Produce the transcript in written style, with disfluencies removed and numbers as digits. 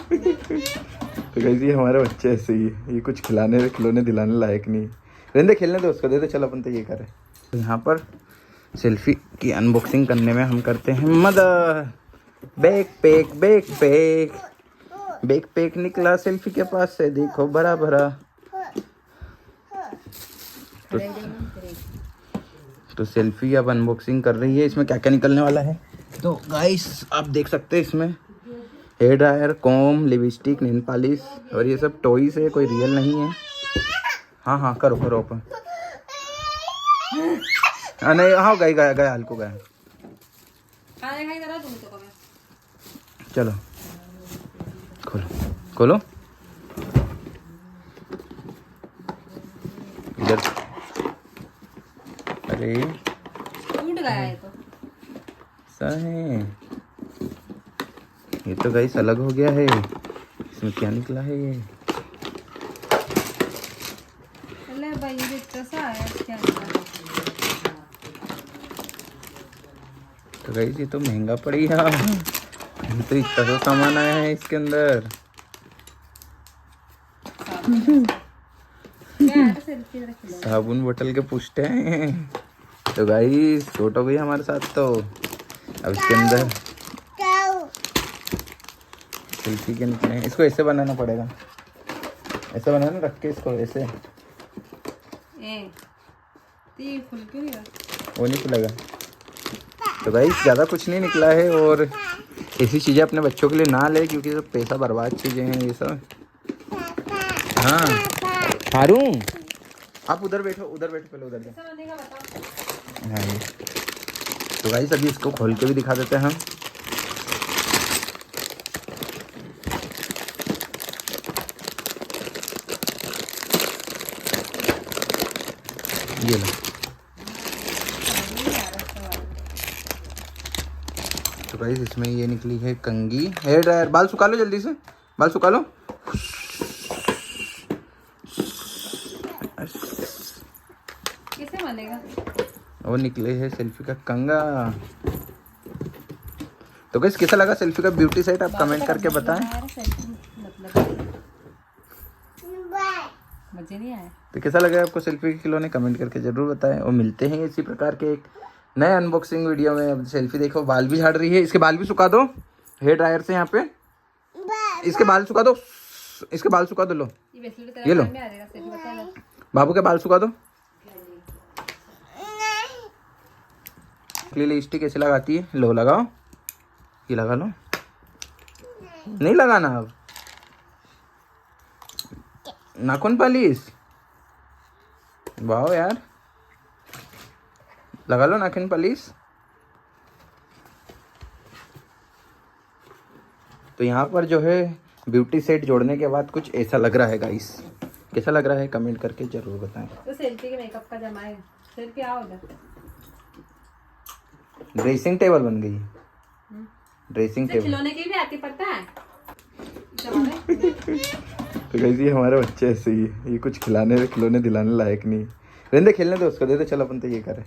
तो गाइस ये हमारे बच्चे ऐसे ही है, ये कुछ खिलाने खिलौने दिलाने लायक नहीं। रहने खेलने दो उसको, दे दे, चल अपन तो ये करें। तो यहाँ पर सेल्फी की अनबॉक्सिंग करने में हम करते हैं मदद। बैग पैक निकला सेल्फी के पास से, देखो भरा भरा। तो सेल्फी अब अनबॉक्सिंग कर रही है, इसमें क्या क्या निकलने वाला है। तो गाइस आप देख सकते हैं इसमें hair dryer, comb, lipstick, nail polish और ये सब टॉयज है, कोई रियल नहीं है। हाँ हाँ करो ओपन। नहीं हाँ गया हल्को गया। चलो खोलो इधर। अरे टूट गया है तो ऐसा है, ये तो गाइस अलग हो गया है। इसमें क्या निकला है ये? अरे भाई ये कैसा है, क्या निकला? तो गाइस ये तो महंगा पड़ी यार, तो इतना तो सामान आया है इसके अंदर। साबुन बोतल के पुष्टे हैं। तो गाइस छोट हो गई हमारे साथ। तो अब इसके अंदर सेल्फी के निकले हैं, इसको ऐसे बनाना पड़ेगा, ऐसे बनाना, रख के इसको ऐसे। फुल क्यों नहीं वो नहीं खुलेगा। तो गाइस ज़्यादा कुछ नहीं निकला है, और ऐसी चीज़ें अपने बच्चों के लिए ना ले, क्योंकि सब पैसा बर्बाद चीज़ें हैं ये सब। हाँ हारू आप उधर बैठो पहले, उधर जाओ। हाँ ये तो गाइस अभी इसको खोल के भी दिखा देते हैं हम। ये लो। तो गाइस इसमें ये निकली है कंघी, हेयर ड्रायर। बाल सुखा लो जल्दी से, बाल सुखा लो। कैसे बनेगा? और निकले है सेल्फी का कंगा। तो गाइस कैसा लगा सेल्फी का ब्यूटी सेट, आप कमेंट करके बताएं। मजे नहीं आए तो कैसा लगा आपको सेल्फी के खिलौने, कमेंट करके जरूर बताएं। और मिलते हैं इसी प्रकार के एक नए अनबॉक्सिंग वीडियो में। अब सेल्फी देखो, बाल भी झाड़ रही है, इसके बाल भी सुखा दो हेयर ड्रायर से। यहाँ पे इसके बाल सुखा दो, इसके बाल सुखा दो। लो ये लो, बाबू के बाल सुखा दो। लिपस्टिक कैसे लगाती है, लो लगाओ, ये लगा लो। नहीं लगाना अब। नाखून पालिश, वाह यार, लगा लो नाखून पालिश। तो यहाँ पर जो है ब्यूटी सेट जोड़ने के बाद कुछ ऐसा लग रहा है गाइस। कैसा लग रहा है कमेंट करके जरूर बताएं। तो सेल्फी के मेकअप का जमा है, सेल्फी आओ उधर। ड्रेसिंग टेबल बन गई, ड्रेसिंग टेबल। खिलौने की भी आती, पता है। तो गाइस ये हमारे बच्चे ऐसे ही है, ये कुछ खिलाने खिलौने दिलाने लायक नहीं। रहने खेलने दो उसको, दे दे, चल अपन तो ये करें।